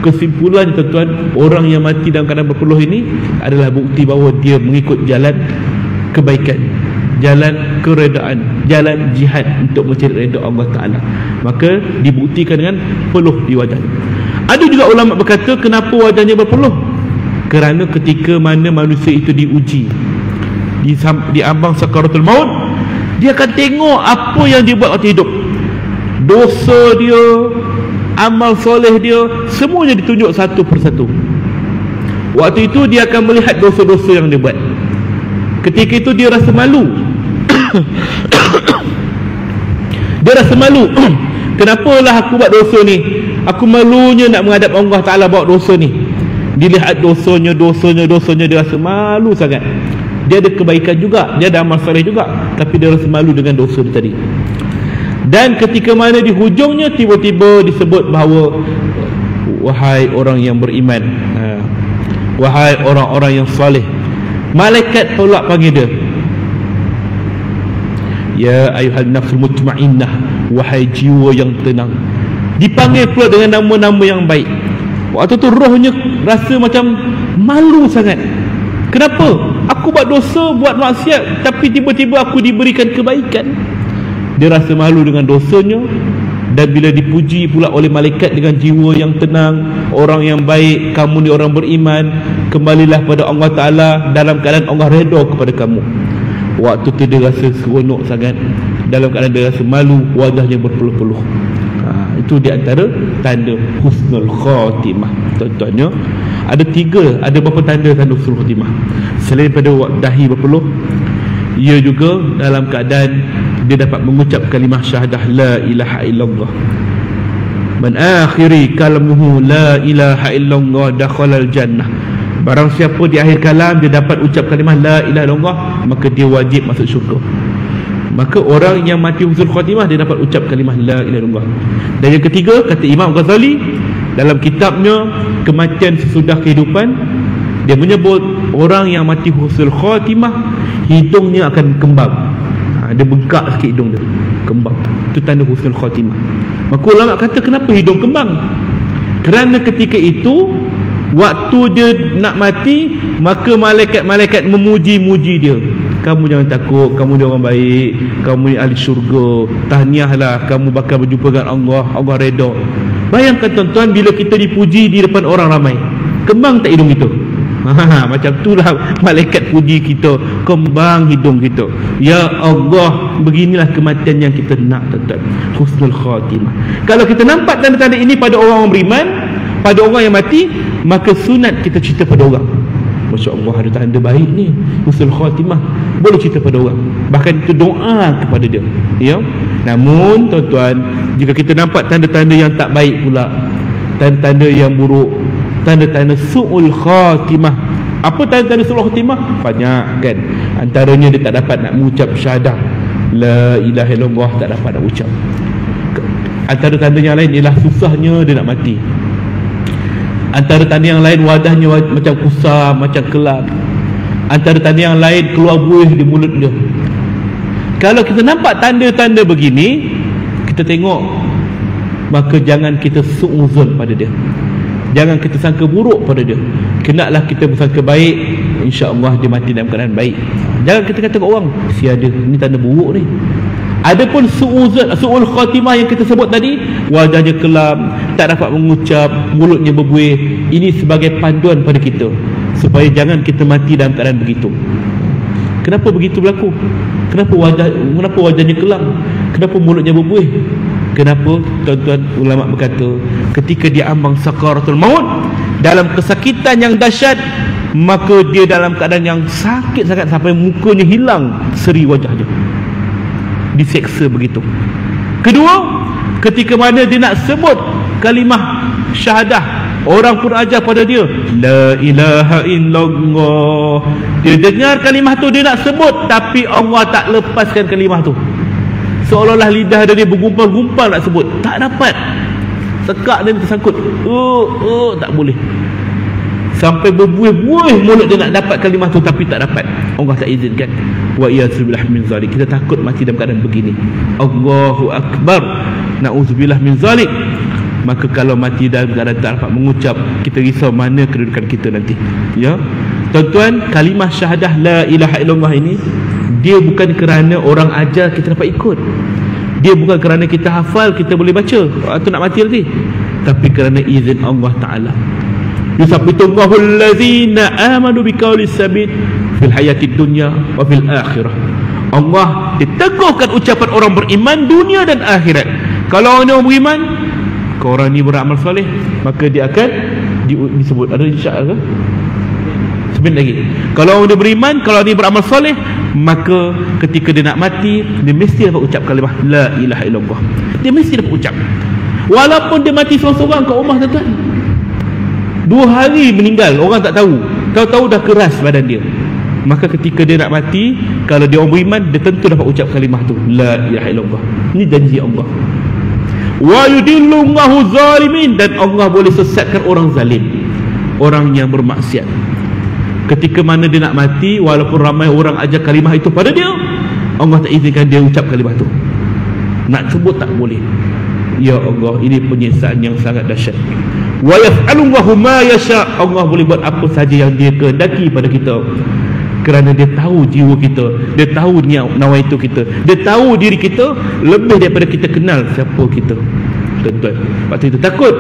kesimpulan tuan-tuan, orang yang mati dalam keadaan berpeluh ini adalah bukti bahawa dia mengikut jalan kebaikan, jalan keredaan, jalan jihad untuk mencari redha Allah Ta'ala. Maka dibuktikan dengan peluh di wajah. Ada juga ulama berkata, kenapa wajahnya berpeluh? Kerana ketika mana manusia itu diuji di ambang sakaratul maut, dia akan tengok apa yang dia buat waktu hidup, dosa dia, amal soleh dia, semuanya ditunjuk satu persatu. Waktu itu dia akan melihat dosa-dosa yang dia buat. Ketika itu dia rasa malu. Dia rasa malu. Kenapalah aku buat dosa ni? Aku malunya nak menghadap Allah Ta'ala buat dosa ni. Dilihat dosanya, dia rasa malu sangat. Dia ada kebaikan juga, dia ada amal soleh juga, tapi dia rasa malu dengan dosa dia tadi. Dan ketika mana di hujungnya tiba-tiba disebut bahawa wahai orang yang beriman, wahai orang-orang yang soleh, malaikat pula panggil dia, ya ayuhan nafsul mutmainnah, wahai jiwa yang tenang. Dipanggil pula dengan nama-nama yang baik. Waktu tu rohnya rasa macam malu sangat. Kenapa? Aku buat dosa, buat maksiat, tapi tiba-tiba aku diberikan kebaikan. dia rasa malu dengan dosanya. Dan bila dipuji pula oleh malaikat dengan jiwa yang tenang, orang yang baik, kamu ni orang beriman, kembalilah pada Allah Ta'ala dalam keadaan Allah redha kepada kamu. Waktu tu dia rasa seronok sangat, dalam keadaan dia rasa malu, wajahnya berpeluh-peluh. Itu di antara tanda husnul khatimah. Contohnya ada tiga, ada beberapa tanda husnul khatimah. Selain pada dahi berpeluh, ia juga dalam keadaan dia dapat mengucap kalimah syahadah la ilaha illallah. Man akhiri kalamuhu la ilaha illallah dakhalal jannah. Barang siapa di akhir kalam dia dapat ucap kalimah la ilaha illallah, maka dia wajib masuk syurga. Maka orang yang mati husnul khatimah dia dapat ucap kalimah la ilaha illallah. Dan yang ketiga, kata Imam Ghazali dalam kitabnya Kematian Sesudah Kehidupan, dia menyebut orang yang mati husnul khatimah hidungnya akan kembang. Dia bengkak sikit hidung dia, kembang. Itu tanda husnul khatimah. Maka ulama kata kenapa hidung kembang? Kerana ketika itu waktu dia nak mati, maka malaikat-malaikat memuji-muji dia. Kamu jangan takut, kamu ni orang baik, kamu ni ahli syurga, tahniahlah, kamu bakal berjumpa dengan Allah, Allah redha. Bayangkan tuan-tuan, bila kita dipuji di depan orang ramai, kembang tak hidung kita? Macam itulah malaikat puji kita, kembang hidung kita. Ya Allah, beginilah kematian yang kita nak, tuan-tuan, husnul khatimah. Kalau kita nampak tanda-tanda ini pada orang beriman, pada orang yang mati, maka sunat kita cerita pada orang. Masya Allah, ada tanda baik ni, husnul khatimah, boleh cerita pada orang, bahkan kita doa kepada dia, ya. Namun tuan-tuan, jika kita nampak tanda-tanda yang tak baik pula, tanda-tanda yang buruk, tanda-tanda su'ul khatimah. Apa tanda-tanda su'ul khatimah? Banyak kan. Antaranya dia tak dapat nak mengucap syahadah la ilaha illallah, tak dapat nak ucap. Antara tanda yang lain ialah susahnya dia nak mati. Antara tanda yang lain, wadahnya macam kusam, macam kelam. Antara tanda yang lain, keluar buih di mulut dia. Kalau kita nampak tanda-tanda begini, kita tengok, maka jangan kita su'uzun pada dia, jangan kita sangka buruk pada dia. Kenaklah kita bersangka baik, insya-Allah dia mati dalam keadaan baik. Jangan kita kata kat orang, si ada ni tanda buruk ni. Adapun su'ul khatimah yang kita sebut tadi, wajahnya kelam, tak dapat mengucap, mulutnya berbuih, ini sebagai panduan pada kita supaya jangan kita mati dalam keadaan begitu. Kenapa begitu berlaku? Kenapa wajahnya kelam? Kenapa mulutnya berbuih? Kenapa? Tuan-tuan, ulama berkata, ketika dia ambang sakaratul maut, dalam kesakitan yang dahsyat, maka dia dalam keadaan yang sakit sangat sampai mukanya hilang seri wajahnya, diseksa begitu. Kedua, ketika mana dia nak sebut kalimah syahadah, orang pun ajar pada dia la ilaha illallah, dia dengar kalimah tu, dia nak sebut, tapi Allah tak lepaskan kalimah tu. Seolah-olah lidah dia bergumpal-gumpal nak sebut, tak dapat. Tekak dia tersangkut, tak boleh. Sampai berbuih-buih mulut dia nak dapat kalimah tu, tapi tak dapat. Allah tak izinkan. Wa iyyazubillah min zalik. Kita takut mati dalam keadaan begini. Allahu akbar, na'udzubillah min zalik. Maka kalau mati dalam keadaan tak dapat mengucap, kita risau mana kedudukan kita nanti, ya. Tuan-tuan, kalimah syahadah la ilaha illallah ini, dia bukan kerana orang ajar kita dapat ikut, dia bukan kerana kita hafal kita boleh baca atau nak mati nanti, tapi kerana izin Allah Ta'ala. Yusabbitullahu allazina amanu biqaulis sabit fil hayatid dunya wa fil akhirah. Allah diteguhkan ucapan orang beriman dunia dan akhirat. Kalau orang beriman, kalau orang ni beramal soleh, maka dia akan disebut, ada insya-Allah sebentar lagi. Kalau orang dia beriman, kalau dia beramal soleh, maka ketika dia nak mati, dia mesti dapat ucap kalimah la ilaha illallah. Dia mesti dapat ucap, walaupun dia mati seorang-seorang kat rumah, tuan-tuan. 2 hari meninggal, orang tak tahu, tahu-tahu dah keras badan dia. Maka ketika dia nak mati, kalau dia orang beriman, dia tentu dapat ucap kalimah tu la ilaha illallah. Ini janji Allah. Wa yudillullahu zalimin, dan Allah boleh sesatkan orang zalim, orang yang bermaksiat. Ketika mana dia nak mati, walaupun ramai orang ajar kalimah itu pada dia, Allah tak izinkan dia ucap kalimah tu. Nak sebut tak boleh. Ya Allah, ini penyiksaan yang sangat dahsyat. Wa yaf'alullahu ma yasha, Allah boleh buat apa saja yang dia kehendaki pada kita. kerana dia tahu jiwa kita, dia tahu niat nawaitu kita, dia tahu diri kita lebih daripada kita kenal siapa kita. Tuan-tuan, waktu itu takut.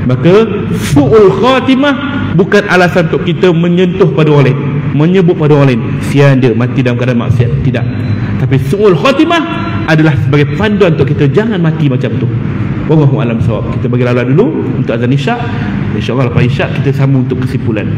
Maka su'ul khatimah bukan alasan untuk kita menyentuh pada orang lain, menyebut pada orang lain sian dia mati dalam keadaan maksiat. Tidak. Tapi su'ul khatimah adalah sebagai panduan untuk kita jangan mati macam tu. Wallahu a'lam bissawab. Kita bagi laluan dulu untuk azan isyak. InsyaAllah lepas isyak kita sambung untuk kesimpulan.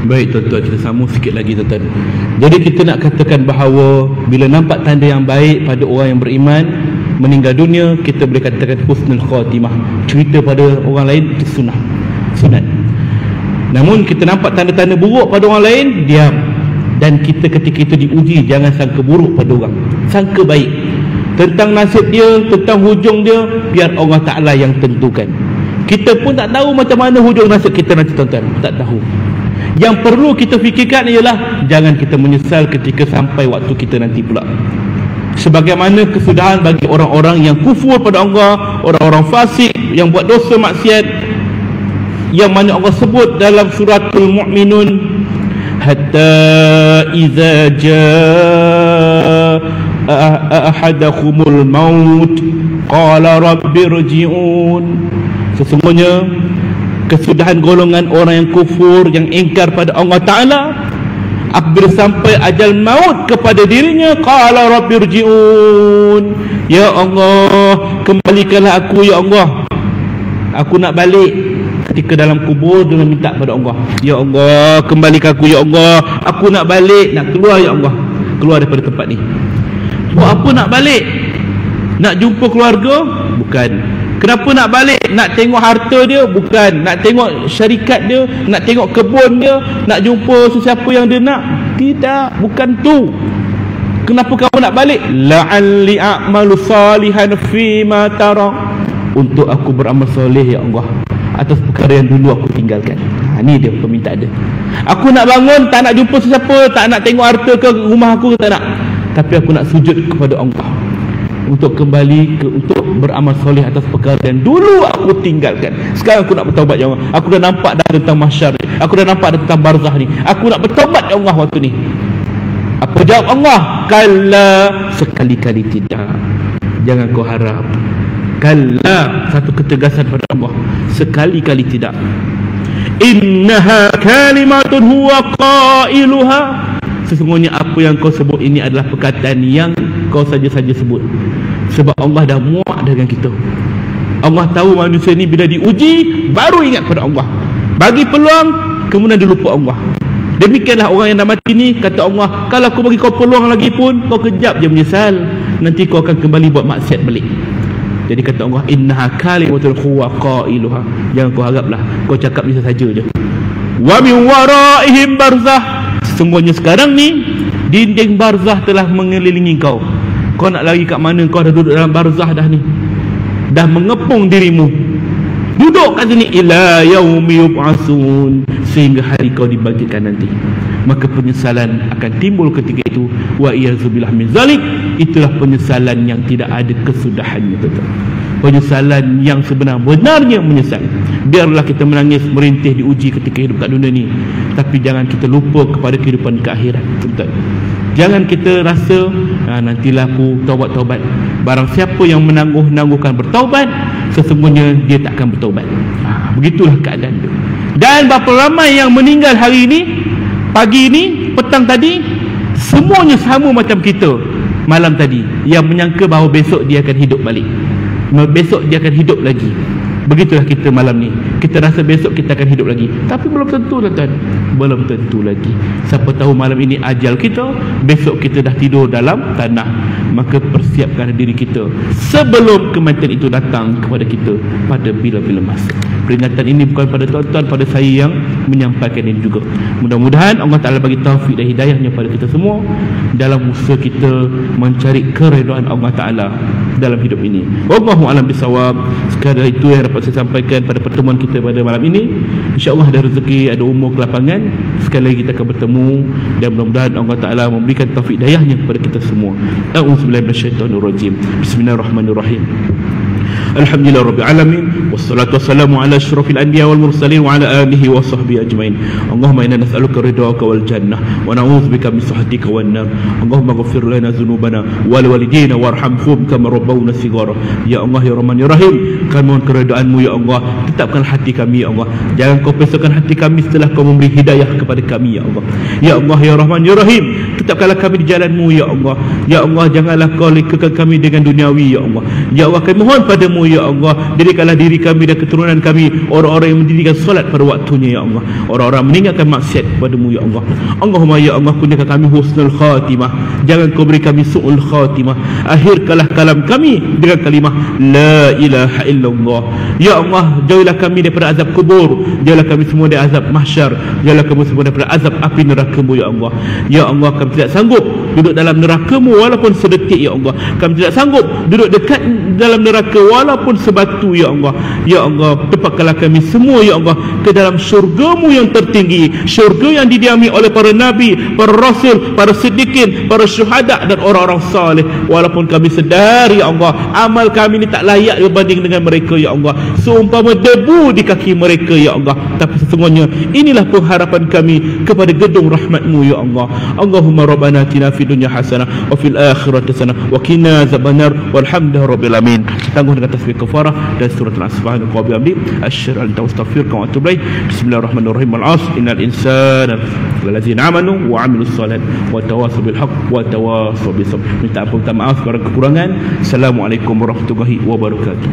Baik tuan-tuan, kita sambung sikit lagi tuan-tuan. Jadi kita nak katakan bahawa bila nampak tanda yang baik pada orang yang beriman meninggal dunia, kita boleh katakan husnul khatimah. Cerita pada orang lain itu sunat. Namun kita nampak tanda-tanda buruk pada orang lain, diam. Dan kita ketika itu diuji, jangan sangka buruk pada orang, sangka baik. Tentang nasib dia, tentang hujung dia, biar Allah Ta'ala yang tentukan. Kita pun tak tahu macam mana hujung nasib kita nanti tuan-tuan, tak tahu. Yang perlu kita fikirkan ialah jangan kita menyesal ketika sampai waktu kita nanti pula. Sebagaimana kesudahan bagi orang-orang yang kufur pada Allah, orang-orang fasik yang buat dosa maksiat, yang mana Allah sebut dalam suratul Mu'minun, hatta iza jaa ahadakumul maut qala rabbirji'un. Sesungguhnya kesudahan golongan orang yang kufur, yang ingkar pada Allah Ta'ala, apabila sampai ajal maut kepada dirinya, qala rabbirji'un, ya Allah, kembalikanlah aku ya Allah, aku nak balik. Ketika dalam kubur dia minta pada Allah, ya Allah, kembalikan aku ya Allah, aku nak balik, nak keluar ya Allah, keluar daripada tempat ni. Buat apa nak balik? Nak jumpa keluarga? Bukan. Kenapa nak balik? Nak tengok harta dia? Bukan. Nak tengok syarikat dia? Nak tengok kebun dia? Nak jumpa sesiapa yang dia nak? Tidak, bukan tu. Kenapa kamu nak balik? La'alli a'malu salihan fima tara, untuk aku beramal soleh ya Allah atas perkara yang dulu aku tinggalkan. Ni dia permintaan dia. Aku nak bangun, tak nak jumpa sesiapa, tak nak tengok harta ke rumah aku, tak nak. Tapi aku nak sujud kepada Allah untuk kembali untuk beramal soleh atas perkara yang dulu aku tinggalkan. Sekarang aku nak bertaubat ya Allah. Aku dah nampak dah tentang mahsyar ni. Aku dah nampak dah tentang barzah ni. Aku nak bertaubat ya Allah waktu ni. Apa jawab Allah? Kalla, sekali-kali tidak. Jangan kau harap. Kalla, satu ketegasan pada Allah. Sekali-kali tidak. Innaha kalimatun huwa qailuha, sesungguhnya apa yang kau sebut ini adalah perkataan yang kau saja-saja sebut. Sebab Allah dah muak dengan kita. Allah tahu manusia ni bila diuji baru ingat pada Allah. Bagi peluang, kemudian dia lupa Allah. Demikianlah orang yang dah mati ni, kata Allah, kalau aku bagi kau peluang lagi pun, kau kejap je menyesal, nanti kau akan kembali buat maksiat balik. Jadi kata Allah, innaha kalimatun huwa qailuha, jangan kau haraplah, kau cakap bisa saja je. Wa min waraihim barzah, sesungguhnya sekarang ni dinding barzah telah mengelilingi kau. Kau nak lari kat mana? Kau dah duduk dalam barzah dah ni, dah mengepung dirimu. Duduk kat sini ila yaumi yub'atsun, sehingga hari kau dibangkitkan nanti. Maka penyesalan akan timbul ketika itu. Wa iyyazubillah min zalik, itulah penyesalan yang tidak ada kesudahannya, tuan-tuan. Penyesalan yang sebenar-benarnya menyesal. Biarlah kita menangis, merintih, diuji ketika hidup kat dunia ni, tapi jangan kita lupa kepada kehidupan ke akhirat, tuan-tuan. Jangan kita rasa nantilah aku taubat-taubat. Barang siapa yang menangguh-nangguhkan bertaubat, sesungguhnya dia tak akan bertaubat. Begitulah keadaan dia. Dan berapa ramai yang meninggal hari ini, pagi ini, petang tadi, semuanya sama macam kita malam tadi, yang menyangka bahawa besok dia akan hidup balik, besok dia akan hidup lagi. Begitulah kita malam ni, kita rasa besok kita akan hidup lagi, tapi belum tentu, tuan-tuan. Belum tentu lagi. Siapa tahu malam ini ajal kita, besok kita dah tidur dalam tanah. Maka persiapkan diri kita sebelum kematian itu datang kepada kita pada bila-bila masa. Peringatan ini bukan pada tuan-tuan, pada saya yang menyampaikan ini juga. Mudah-mudahan Allah Ta'ala bagi taufik dan hidayahnya pada kita semua dalam usaha kita mencari keredaan Allah Ta'ala dalam hidup ini. Wallahu a'lam bisawab. Sekadar itu yang dapat saya sampaikan pada pertemuan kita pada malam ini. InsyaAllah ada rezeki, ada umur kelapangan, sekali lagi kita akan bertemu, dan mudah-mudahan Allah Ta'ala memberikan taufik dayahnya kepada kita semua. A'udzubillahi minasyaitonirrajim. Bismillahirrahmanirrahim. Alhamdulillah Rabbil Alamin, wassalatu wassalamu ala asyrafil anbiya wal mursalin wa ala alihi wa sahbihi ajmain. Allahumma inna nas'aluka ridhaka wal jannah wa na'udzubika min sakhatika wan nar. Allahumma ighfir lana dhunubana wal walidina warhamhum kama rabbawna shighara. Ya Allah ya Rahman ya Rahim, kami mohon keredaanmu ya Allah. Tetapkan hati kami ya Allah, jangan kau pesatkan hati kami setelah kau memberi hidayah kepada kami ya Allah. Ya Allah ya Rahman ya Rahim, tetapkanlah kami di jalanmu ya Allah. Ya Allah, janganlah kau lekakan kami dengan duniawi ya Allah. Ya Allah, kami mohon padamu ya Allah, dirikanlah diri kami dan keturunan kami orang-orang yang mendirikan solat pada waktunya ya Allah, orang-orang meninggalkan maksiat padamu ya Allah. Allahumma ya Allah, kurniakan kami husnul khatimah, jangan kau beri kami su'ul khatimah. Akhirkanlah kalam kami dengan kalimah la ilaha illallah. Ya Allah, jauhilah kami daripada azab kubur, jauhilah kami semua dari azab mahsyar, jauhilah kami semua daripada azab api neraka-Mu ya Allah. Ya Allah, kami tidak sanggup duduk dalam neraka-Mu walaupun sedetik ya Allah. Kami tidak sanggup duduk dekat dalam neraka walaupun sebatu ya Allah. Ya Allah, tempatkanlah kami semua ya Allah ke dalam syurga-Mu yang tertinggi, syurga yang didiami oleh para nabi, para rasul, para siddiqin, para syuhada dan orang-orang saleh. Walaupun kami sedar ya Allah, amal kami ini tak layak berbanding dengan mereka ya Allah, seumpama debu di kaki mereka ya Allah, tapi sesungguhnya inilah pengharapan kami kepada gedung rahmat-Mu ya Allah. Allahumma rabbana atina fid dunya hasanah wa fil akhirati hasanah wa qina azabannar walhamdulillahi rabbil alamin. Tangguh dengan tasbih kafarah dan surat al-subhanahu wa bihamdi asyhadu an la ilaha illa anta astaghfiruka wa atubu ilaik. Bismillahirrahmanirrahim. Al-'asr innal insana ladzina amanu wa 'amilus shalihat wa tawassaw bil haqq wa tawassaw bis sabr. Minta ampun, minta maaf segala kekurangan. Assalamualaikum warahmatullahi wabarakatuh.